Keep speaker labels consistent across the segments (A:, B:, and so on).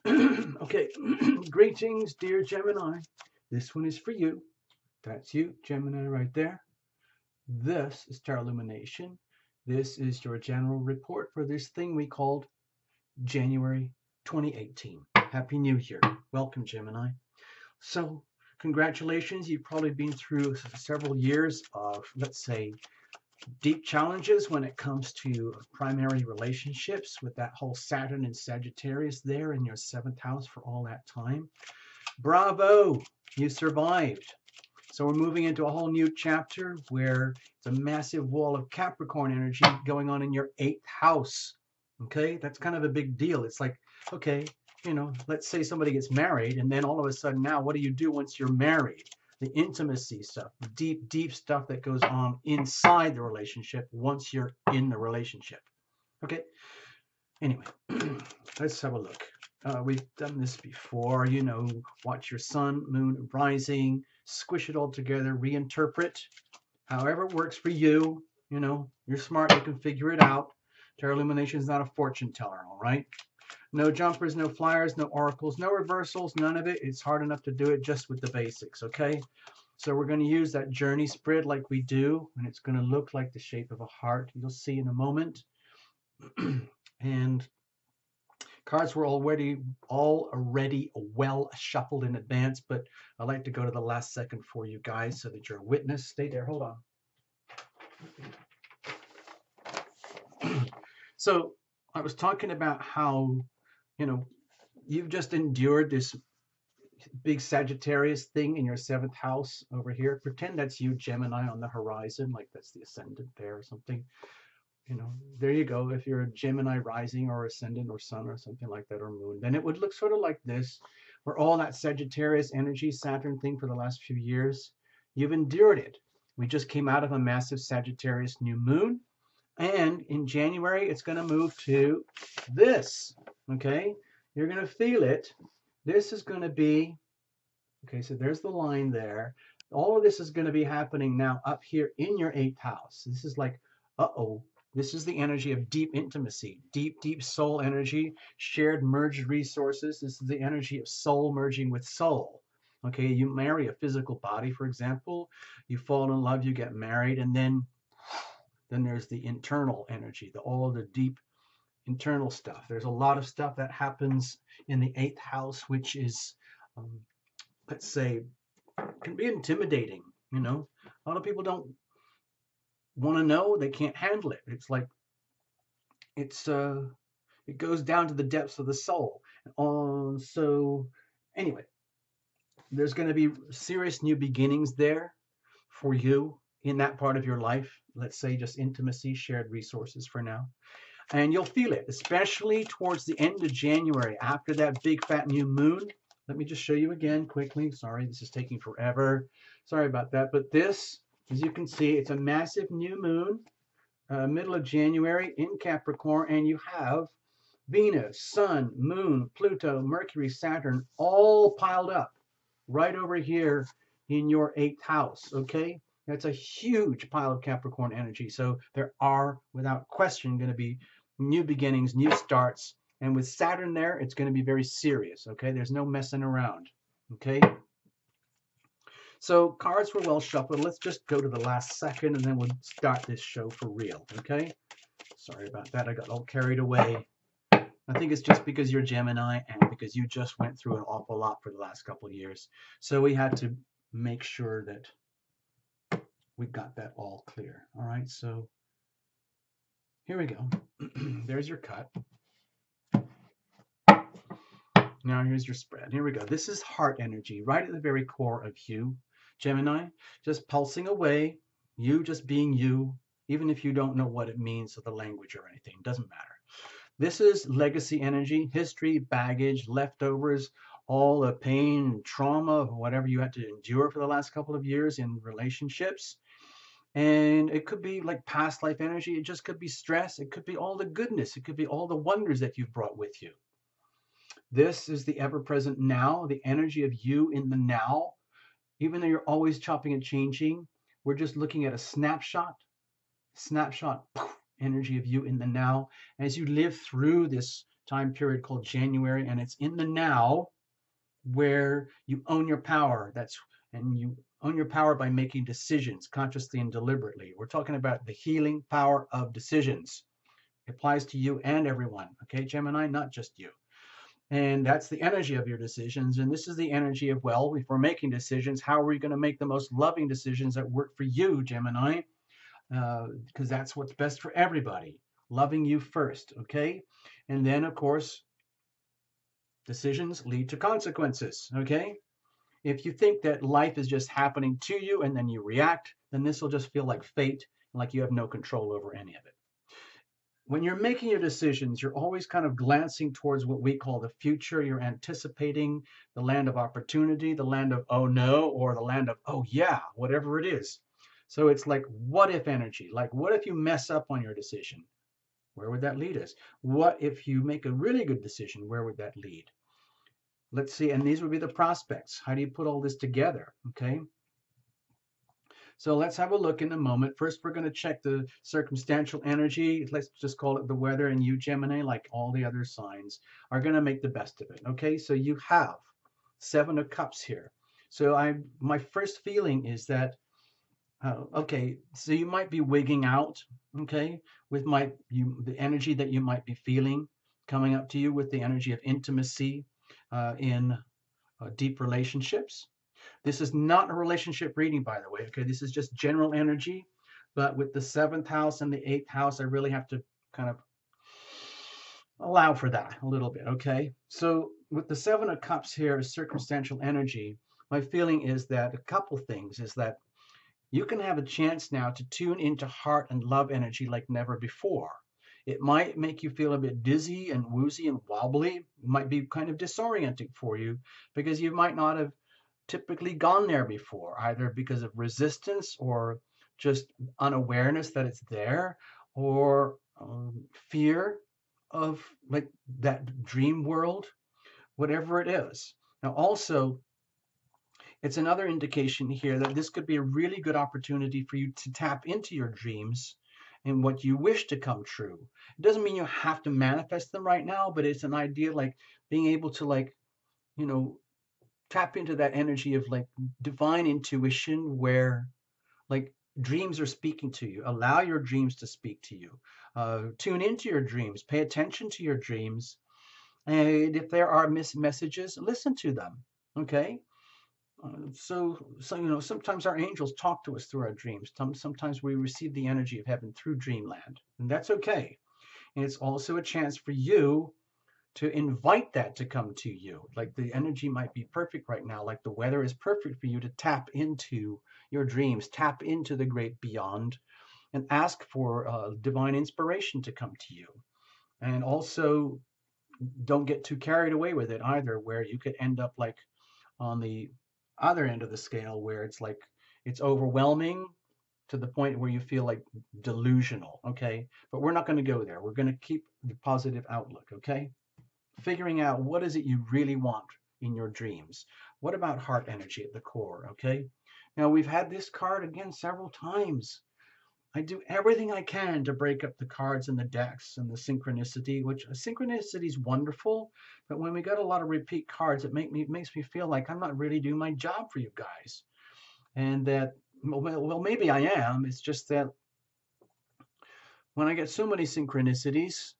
A: Okay, greetings, dear Gemini. This one is for you. That's you, Gemini, right there. This is Tarot Illumination. This is your general report for this thing we called January 2018. Happy New Year. Welcome, Gemini. So, congratulations. You've probably been through several years of, let's say, deep challenges when it comes to primary relationships with that whole Saturn and Sagittarius there in your seventh house for all that time. Bravo, you survived. So we're moving into a whole new chapter where it's a massive wall of Capricorn energy going on in your eighth house. Okay, that's kind of a big deal. It's like, okay, let's say somebody gets married, and then all of a sudden now, what do you do once you're married? The intimacy stuff, the deep, deep stuff that goes on inside the relationship once you're in the relationship. Okay, anyway, let's have a look. We've done this before, watch your sun, moon, rising, squish it all together, reinterpret, however it works for you. You're smart, you can figure it out. Tarot Illumination is not a fortune teller, all right? No jumpers, no flyers, no oracles, no reversals, none of it. It's hard enough to do it just with the basics, okay? So we're going to use that journey spread like we do, and it's going to look like the shape of a heart. You'll see in a moment. And cards were already well shuffled in advance, but I like to go to the last second for you guys so that you're a witness. Stay there. Hold on. So I was talking about how, you've just endured this big Sagittarius thing in your seventh house over here. Pretend that's you, Gemini, on the horizon, like that's the ascendant there or something. There you go. If you're a Gemini rising or ascendant or sun or something like that, or moon, then it would look sort of like this, where all that Sagittarius energy, Saturn thing for the last few years, you've endured it. We just came out of a massive Sagittarius new moon, and in January, it's going to move to this, okay? You're going to feel it. This is going to be, okay, so there's the line there. All of this is going to be happening now up here in your eighth house. This is like, uh-oh. This is the energy of deep intimacy, deep, deep soul energy, shared merged resources. This is the energy of soul merging with soul. Okay, you marry a physical body, for example, you fall in love, you get married, and then there's the internal energy, all of the deep internal stuff. There's a lot of stuff that happens in the eighth house, which is, let's say, can be intimidating. A lot of people don't want to know, they can't handle it. It's like it goes down to the depths of the soul. So anyway, there's going to be serious new beginnings there for you in that part of your life. Let's say just intimacy, shared resources for now. And you'll feel it, especially towards the end of January, after that big fat new moon. Let me just show you again quickly. Sorry, this is taking forever. Sorry about that. But this, as you can see, it's a massive new moon, middle of January in Capricorn, and you have Venus, Sun, Moon, Pluto, Mercury, Saturn, all piled up right over here in your eighth house, okay? That's a huge pile of Capricorn energy. So there are, without question, going to be new beginnings, new starts. And with Saturn there, it's going to be very serious, okay? There's no messing around, okay? So cards were well shuffled. Let's just go to the last second, and then we'll start this show for real, okay? Sorry about that. I got all carried away. I think it's just because you're Gemini and because you just went through an awful lot for the last couple of years. So we had to make sure that we got that all clear. All right, so here we go. There's your cut. Now here's your spread. Here we go. This is heart energy, right at the very core of you, Gemini, just pulsing away, you just being you, even if you don't know what it means or the language or anything, doesn't matter. This is legacy energy, history, baggage, leftovers, all the pain, trauma, whatever you had to endure for the last couple of years in relationships. And it could be like past life energy. It just could be stress. It could be all the goodness. It could be all the wonders that you've brought with you. This is the ever-present now, the energy of you in the now. Even though you're always chopping and changing, we're just looking at a snapshot, poof, energy of you in the now. As you live through this time period called January, and it's in the now where you own your power. And you own your power by making decisions consciously and deliberately. We're talking about the healing power of decisions. It applies to you and everyone. Okay, Gemini, not just you. And that's the energy of your decisions. And this is the energy of, well, if we're making decisions, how are we going to make the most loving decisions that work for you, Gemini? Because that's what's best for everybody. Loving you first, okay? And then, of course, decisions lead to consequences, okay? If you think that life is just happening to you and then you react, then this will just feel like fate, like you have no control over any of it. When you're making your decisions, you're always kind of glancing towards what we call the future. You're anticipating the land of opportunity, the land of oh no, or the land of oh yeah, whatever it is. So it's like what if energy. Like what if you mess up on your decision? Where would that lead us? What if you make a really good decision? Where would that lead? Let's see, and these would be the prospects. How do you put all this together? Okay. So let's have a look in a moment. First, we're going to check the circumstantial energy. Let's just call it the weather, and you, Gemini, like all the other signs, are going to make the best of it. Okay, so you have 7 of Cups here. So my first feeling is that, okay, so you might be wigging out, okay, with the energy that you might be feeling coming up to you with the energy of intimacy in deep relationships. This is not a relationship reading, by the way, okay? This is just general energy, but with the 7th house and the 8th house, I really have to kind of allow for that a little bit, okay? So with the 7 of Cups here is circumstantial energy. My feeling is that a couple things is that you can have a chance now to tune into heart and love energy like never before. It might make you feel a bit dizzy and woozy and wobbly. It might be kind of disorienting for you because you might not have typically gone there before, either because of resistance or just unawareness that it's there, or fear of like that dream world, whatever it is. Now, also, it's another indication here that this could be a really good opportunity for you to tap into your dreams and what you wish to come true. It doesn't mean you have to manifest them right now, but it's an idea like being able to tap into that energy of like divine intuition where like dreams are speaking to you. Allow your dreams to speak to you. Tune into your dreams. Pay attention to your dreams. And if there are messages, listen to them. Okay. So sometimes our angels talk to us through our dreams. Sometimes we receive the energy of heaven through dreamland, and that's okay. And it's also a chance for you to invite that to come to you. Like the energy might be perfect right now, like the weather is perfect for you to tap into your dreams, tap into the great beyond, and ask for divine inspiration to come to you. And also, don't get too carried away with it either, where you could end up like on the other end of the scale, where it's like it's overwhelming to the point where you feel like delusional. Okay, but we're not going to go there. We're going to keep the positive outlook. Okay, figuring out what is it you really want in your dreams. What about heart energy at the core? Okay, now we've had this card again several times. I do everything I can to break up the cards and the decks and the synchronicity, which synchronicity is wonderful, but when we got a lot of repeat cards, it makes me feel like I'm not really doing my job for you guys. And that, well, maybe I am. It's just that when I get so many synchronicities,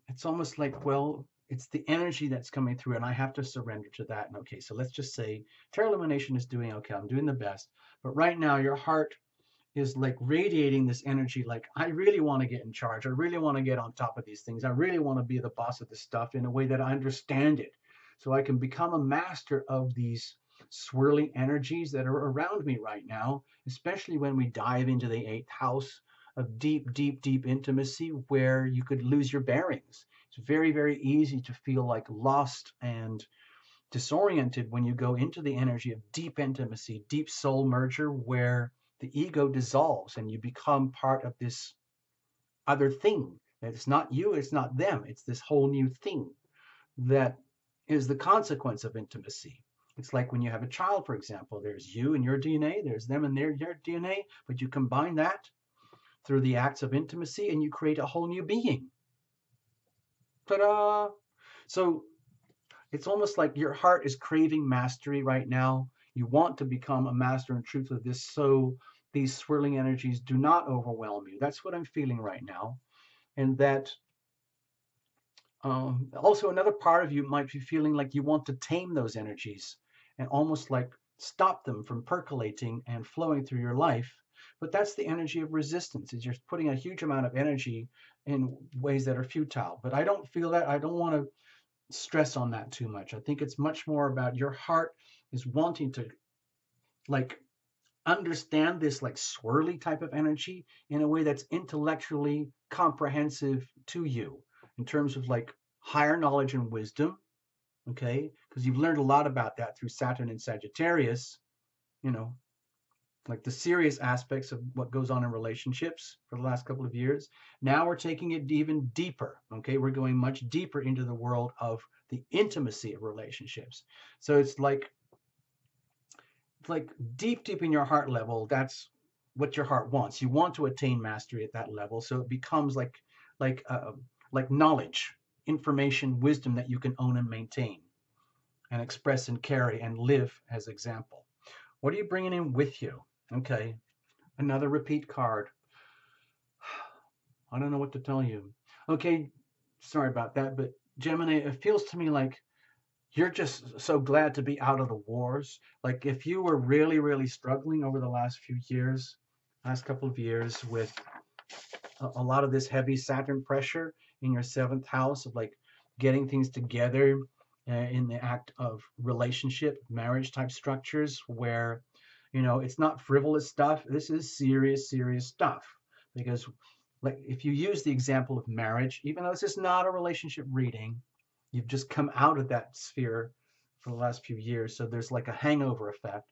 A: it's almost like, well, it's the energy that's coming through and I have to surrender to that. And okay, so let's just say Tarot Illumination is doing okay. I'm doing the best. But right now, your heart is like radiating this energy like, I really want to get in charge. I really want to get on top of these things. I really want to be the boss of this stuff in a way that I understand it. So I can become a master of these swirling energies that are around me right now, especially when we dive into the 8th house of deep, deep, deep intimacy where you could lose your bearings. It's very, very easy to feel like lost and disoriented when you go into the energy of deep intimacy, deep soul merger, where the ego dissolves and you become part of this other thing. It's not you, it's not them, it's this whole new thing that is the consequence of intimacy. It's like when you have a child, for example, there's you and your DNA, there's them and their DNA, but you combine that through the acts of intimacy and you create a whole new being. Ta-da! So it's almost like your heart is craving mastery right now. You want to become a master in truth of this, so these swirling energies do not overwhelm you. That's what I'm feeling right now. And that also another part of you might be feeling like you want to tame those energies and almost like stop them from percolating and flowing through your life. But that's the energy of resistance, is you're putting a huge amount of energy in ways that are futile. But I don't feel that. I don't want to stress on that too much. I think it's much more about your heart is wanting to like understand this like swirly type of energy in a way that's intellectually comprehensive to you in terms of like higher knowledge and wisdom, okay? Because you've learned a lot about that through Saturn and Sagittarius, you know, like the serious aspects of what goes on in relationships for the last couple of years. Now we're taking it even deeper, okay? We're going much deeper into the world of the intimacy of relationships. So it's like deep in your heart level, that's what your heart wants. You want to attain mastery at that level, so it becomes like uh, like knowledge, information, wisdom that you can own and maintain and express and carry and live as example. What are you bringing in with you? Okay, another repeat card. I don't know what to tell you. Okay, sorry about that, but Gemini, it feels to me like you're just so glad to be out of the wars. Like if you were really, really struggling over the last few years, last couple of years with a lot of this heavy Saturn pressure in your seventh house of like getting things together in the act of relationship, marriage type structures where, it's not frivolous stuff. This is serious, serious stuff. Because like if you use the example of marriage, even though this is not a relationship reading, you've just come out of that sphere for the last few years. So there's like a hangover effect.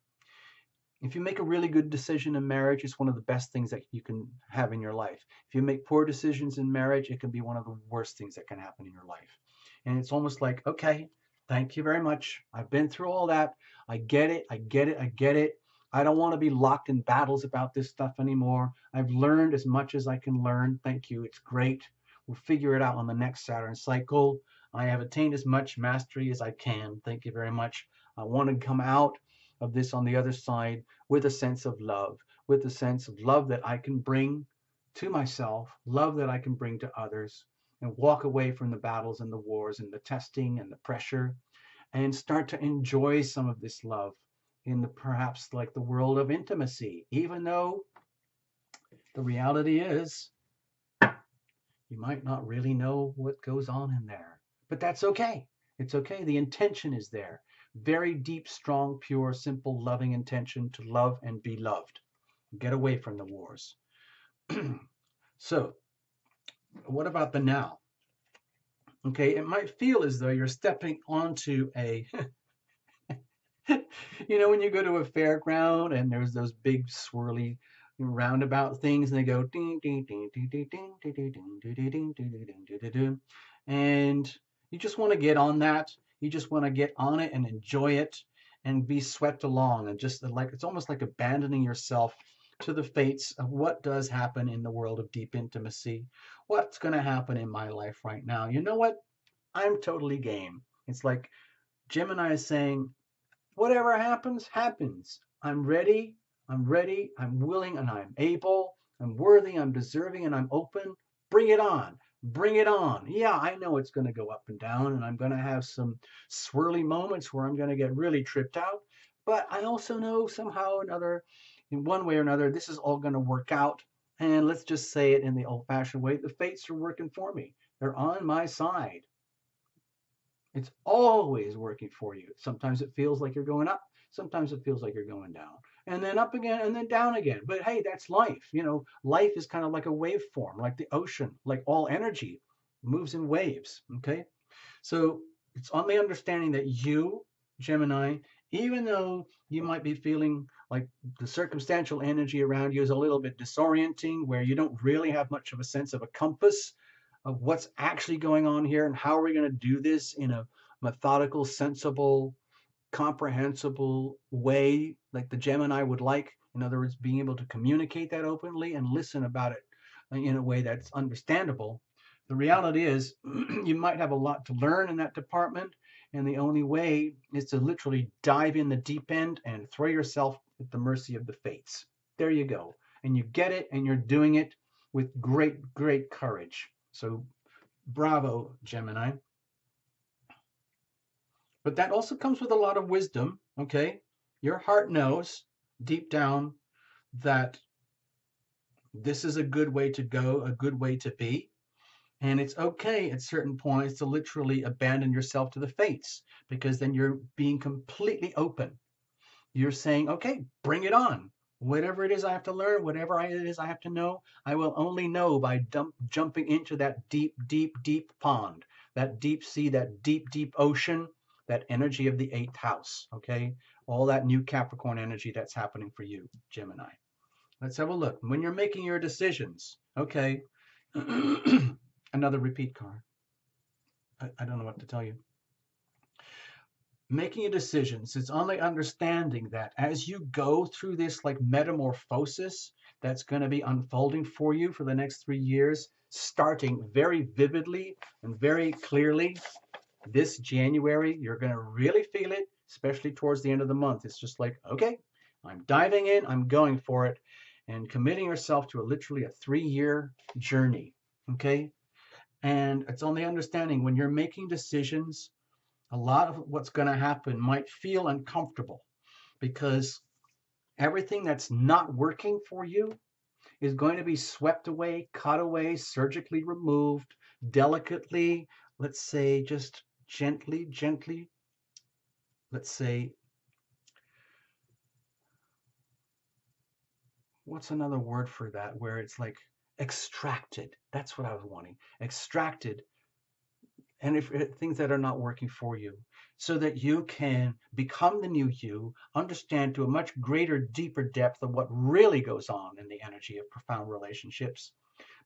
A: If you make a really good decision in marriage, it's one of the best things that you can have in your life. If you make poor decisions in marriage, it can be one of the worst things that can happen in your life. And it's almost like, okay, thank you very much. I've been through all that. I get it. I get it. I get it. I don't want to be locked in battles about this stuff anymore. I've learned as much as I can learn. Thank you. It's great. We'll figure it out on the next Saturn cycle. I have attained as much mastery as I can. Thank you very much. I want to come out of this on the other side with a sense of love, with a sense of love that I can bring to myself, love that I can bring to others, and walk away from the battles and the wars and the testing and the pressure and start to enjoy some of this love in the perhaps like the world of intimacy, even though the reality is you might not really know what goes on in there. But that's okay. It's okay. The intention is there. Very deep, strong, pure, simple, loving intention to love and be loved. Get away from the wars. So, what about the now? Okay, it might feel as though you're stepping onto a, when you go to a fairground and there's those big swirly roundabout things and they go ding ding ding ding ding ding ding ding ding ding ding ding ding ding, and you just want to get on that. You just want to get on it and enjoy it and be swept along and just like it's almost like abandoning yourself to the fates of what does happen in the world of deep intimacy. What's going to happen in my life right now? You know what? I'm totally game. It's like Gemini is saying, whatever happens, happens. I'm ready. I'm ready. I'm willing and I'm able. I'm worthy. I'm deserving and I'm open. Bring it on. Bring it on. Yeah, I know it's going to go up and down and I'm going to have some swirly moments where I'm going to get really tripped out. But I also know somehow or another, in one way or another, this is all going to work out. And let's just say it in the old fashioned way, the fates are working for me. They're on my side. It's always working for you. Sometimes it feels like you're going up. Sometimes it feels like you're going down. And then up again and then down again. But hey, that's life. Life is kind of like a waveform, like the ocean, like all energy moves in waves. Okay. So it's on the understanding that you, Gemini, even though you might be feeling like the circumstantial energy around you is a little bit disorienting, where you don't really have much of a sense of a compass of what's actually going on here and how are we going to do this in a methodical, sensible, comprehensible way like the Gemini would like. In other words, being able to communicate that openly and listen about it in a way that's understandable. The reality is, you might have a lot to learn in that department, and the only way is to literally dive in the deep end and throw yourself at the mercy of the fates. There you go. And you get it, and you're doing it with great, great courage. So, bravo, Gemini. But that also comes with a lot of wisdom, okay? Your heart knows deep down that this is a good way to go, a good way to be. And it's okay at certain points to literally abandon yourself to the fates, because then you're being completely open. You're saying, okay, bring it on. Whatever it is I have to learn, whatever it is I have to know, I will only know by jumping into that deep, deep, deep pond, that deep sea, that deep, deep ocean, that energy of the eighth house. Okay. All that new Capricorn energy that's happening for you, Gemini. Let's have a look. When you're making your decisions, okay. Another repeat card. I don't know what to tell you. Making a decisions, it's only understanding that as you go through this like metamorphosis that's going to be unfolding for you for the next 3 years, starting very vividly and very clearly this January, you're going to really feel it, especially towards the end of the month. It's just like, okay, I'm diving in, I'm going for it, and committing yourself to literally a 3-year journey. Okay. And it's only understanding when you're making decisions, a lot of what's going to happen might feel uncomfortable because everything that's not working for you is going to be swept away, cut away, surgically removed, delicately, let's say just gently, gently, let's say, what's another word for that where it's like extracted? That's what I was wanting. Extracted, and if things that are not working for you, so that you can become the new you, understand to a much greater, deeper depth of what really goes on in the energy of profound relationships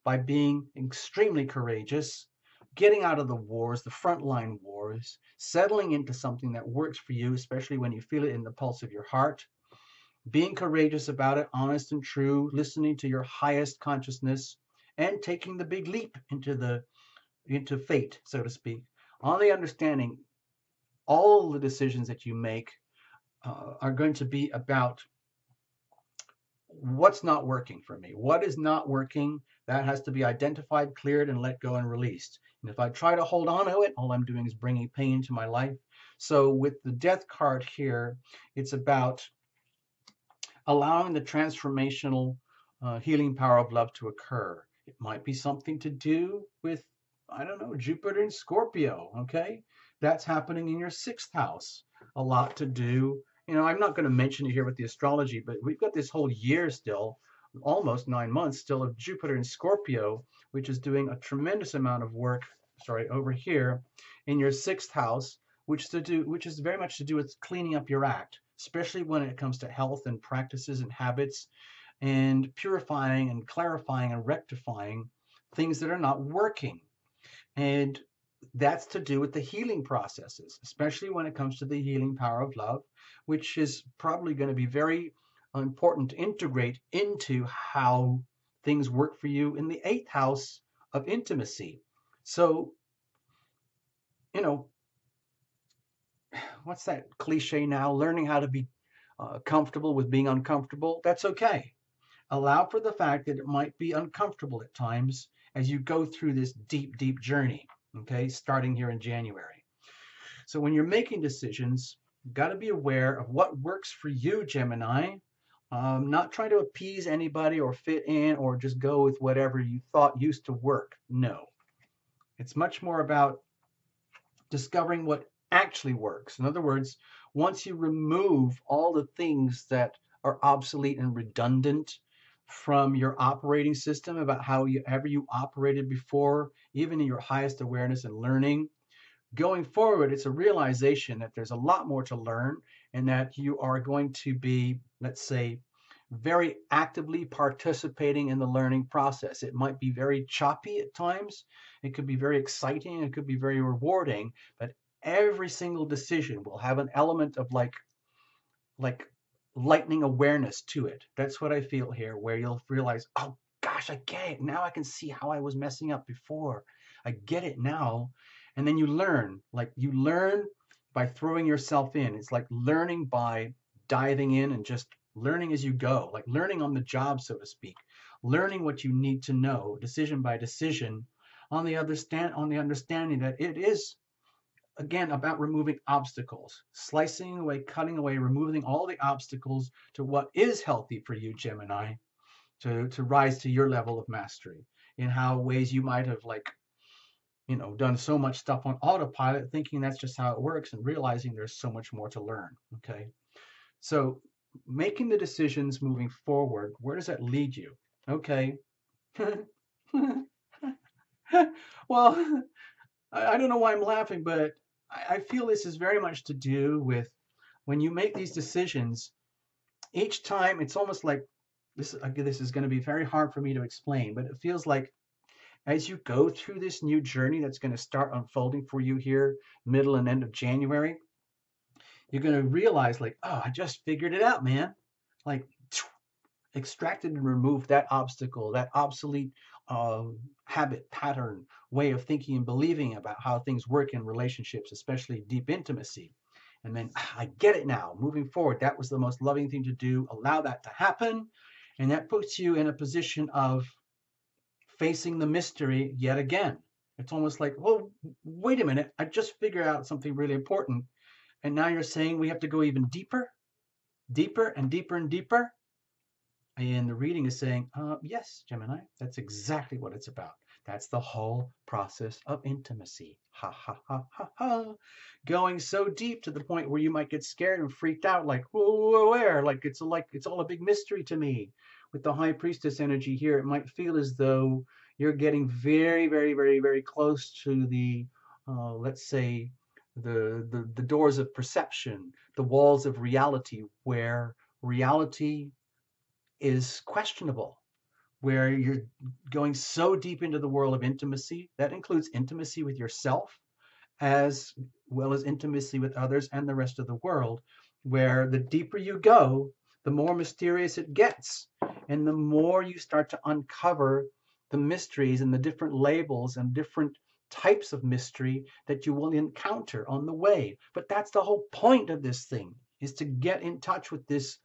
A: by being extremely courageous, getting out of the wars, the frontline wars, settling into something that works for you, especially when you feel it in the pulse of your heart, being courageous about it, honest and true, listening to your highest consciousness, and taking the big leap into fate, so to speak, on the understanding all the decisions that you make are going to be about what's not working for me. What is not working? That has to be identified, cleared, and let go and released. And if I try to hold on to it, all I'm doing is bringing pain to my life. So with the death card here, it's about allowing the transformational healing power of love to occur. It might be something to do with, I don't know, Jupiter and Scorpio, okay? That's happening in your 6th house. A lot to do. You know, I'm not going to mention it here with the astrology, but we've got this whole year still, almost 9 months still of Jupiter and Scorpio, which is doing a tremendous amount of work, sorry, over here in your 6th house, which is very much to do with cleaning up your act, especially when it comes to health and practices and habits, and purifying and clarifying and rectifying things that are not working. And that's to do with the healing processes, especially when it comes to the healing power of love, which is probably going to be very important to integrate into how things work for you in the 8th house of intimacy. So, you know, what's that cliche now? Learning how to be comfortable with being uncomfortable. That's okay. Allow for the fact that it might be uncomfortable at times as you go through this deep, deep journey, okay, starting here in January. So when you're making decisions, you've got to be aware of what works for you, Gemini. Not trying to appease anybody or fit in or just go with whatever you thought used to work. No. It's much more about discovering what actually works. In other words, once you remove all the things that are obsolete and redundant from your operating system about how you ever you operated before, even in your highest awareness and learning, going forward, it's a realization that there's a lot more to learn and that you are going to be, let's say, very actively participating in the learning process. It might be very choppy at times. It could be very exciting. It could be very rewarding, but every single decision will have an element of like lightning awareness to it. That's what I feel here, where you'll realize, oh gosh, I get it. Now I can see how I was messing up before. I get it now. And then you learn, like you learn by throwing yourself in. It's like learning by diving in and just learning as you go, like learning on the job, so to speak, learning what you need to know, decision by decision, on the understanding that it is again about removing obstacles, slicing away, cutting away, removing all the obstacles to what is healthy for you, Gemini, to rise to your level of mastery in how ways you might have like, done so much stuff on autopilot, thinking that's just how it works and realizing there's so much more to learn. Okay. So making the decisions moving forward, where does that lead you? Okay. Well, I don't know why I'm laughing, but I feel this is very much to do with when you make these decisions, each time it's almost like this is going to be very hard for me to explain, but it feels like as you go through this new journey that's going to start unfolding for you here, middle and end of January, you're going to realize like, oh, I just figured it out, man. Like extracted and removed that obstacle, that obsolete habit, pattern, way of thinking and believing about how things work in relationships, especially deep intimacy. And then I get it now. Moving forward, that was the most loving thing to do. Allow that to happen. And that puts you in a position of facing the mystery yet again. It's almost like, well, wait a minute. I just figured out something really important. And now you're saying we have to go even deeper, deeper and deeper and deeper. And the reading is saying, yes, Gemini, that's exactly what it's about. That's the whole process of intimacy. Ha, ha, ha, ha, ha. Going so deep to the point where you might get scared and freaked out, like, whoa, where? Like it's all a big mystery to me. With the High Priestess energy here, it might feel as though you're getting very, very, very, very close to the, let's say, the doors of perception, the walls of reality, where reality is questionable, where you're going so deep into the world of intimacy. That includes intimacy with yourself as well as intimacy with others and the rest of the world, where the deeper you go, the more mysterious it gets. And the more you start to uncover the mysteries and the different labels and different types of mystery that you will encounter on the way. But that's the whole point of this thing, is to get in touch with this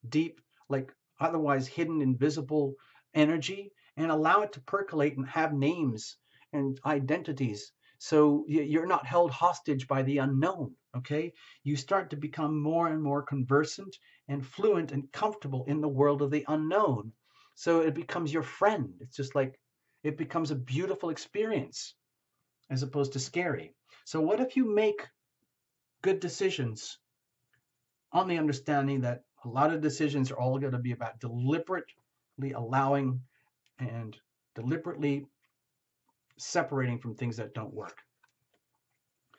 A: deep, like otherwise hidden, invisible energy and allow it to percolate and have names and identities. So you're not held hostage by the unknown, okay? You start to become more and more conversant and fluent and comfortable in the world of the unknown. So it becomes your friend. It's just like, it becomes a beautiful experience as opposed to scary. So what if you make good decisions on the understanding that a lot of decisions are all going to be about deliberately allowing and deliberately separating from things that don't work.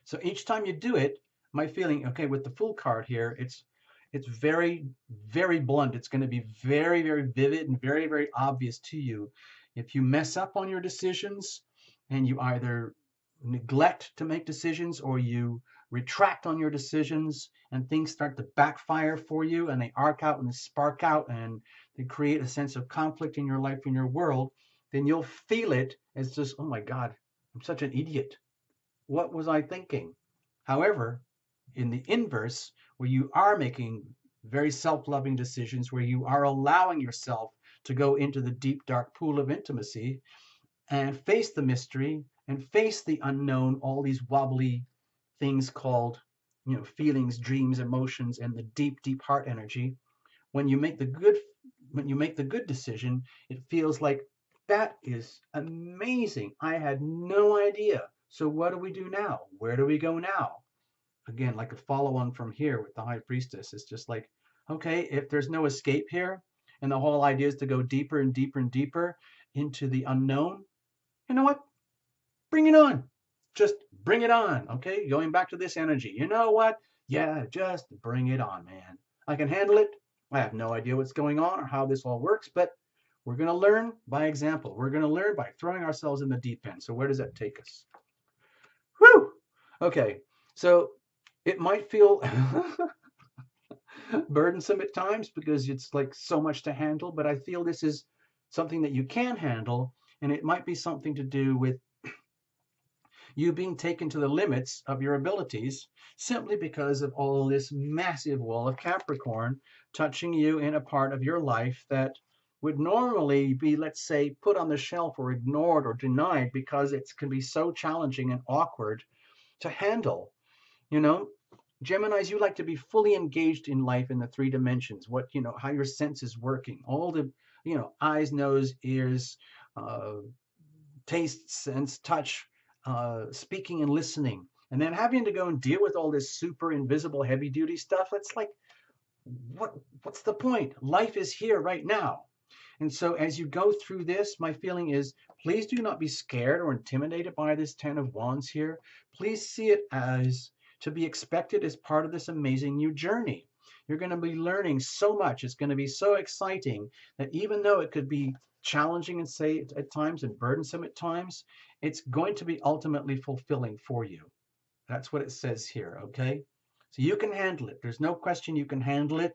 A: So each time you do it, my feeling, okay, with the Fool card here, it's very, very blunt. It's going to be very, very vivid and very, very obvious to you. If you mess up on your decisions and you either neglect to make decisions or you retract on your decisions and things start to backfire for you and they arc out and they spark out and they create a sense of conflict in your life, in your world, then you'll feel it as just, oh my God, I'm such an idiot. What was I thinking? However, in the inverse, where you are making very self-loving decisions, where you are allowing yourself to go into the deep, dark pool of intimacy and face the mystery and face the unknown, all these wobbly things called, feelings, dreams, emotions, and the deep, deep heart energy. When you make the good decision, it feels like that is amazing. I had no idea. So what do we do now? Where do we go now? Again, like a follow-on from here with the High Priestess, it's just like, okay, if there's no escape here, and the whole idea is to go deeper and deeper and deeper into the unknown, you know what? Bring it on. Just bring it on, okay? Going back to this energy. You know what? Yeah, just bring it on, man. I can handle it. I have no idea what's going on or how this all works, but we're going to learn by example. We're going to learn by throwing ourselves in the deep end. So where does that take us? Whew! Okay, so it might feel burdensome at times because it's like so much to handle, but I feel this is something that you can handle, and it might be something to do with You being taken to the limits of your abilities simply because of all this massive wall of Capricorn touching you in a part of your life that would normally be, let's say, put on the shelf or ignored or denied because it can be so challenging and awkward to handle. You know, Geminis, you like to be fully engaged in life in the three dimensions. What, how your sense is working, all the, eyes, nose, ears, uh, taste, sense, touch, speaking and listening. And then having to go and deal with all this super invisible heavy duty stuff. It's like, what, what's the point? Life is here right now. And so as you go through this, my feeling is please do not be scared or intimidated by this 10 of Wands here. Please see it as to be expected as part of this amazing new journey. You're going to be learning so much. It's going to be so exciting that even though it could be challenging and say at times and burdensome at times, it's going to be ultimately fulfilling for you. That's what it says here, okay? So you can handle it. There's no question you can handle it.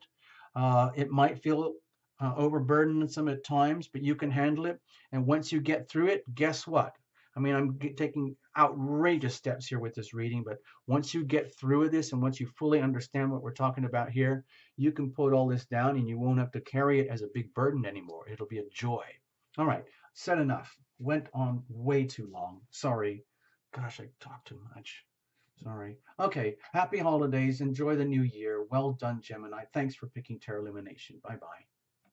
A: It might feel overburdensome at times, but you can handle it. And once you get through it, guess what? I mean, I'm taking outrageous steps here with this reading, but once you get through this and once you fully understand what we're talking about here, you can put all this down and you won't have to carry it as a big burden anymore. It'll be a joy. All right, said enough. Went on way too long. Sorry. Gosh, I talked too much. Sorry. Okay, happy holidays. Enjoy the new year. Well done, Gemini. Thanks for picking Terra Illumination. Bye-bye.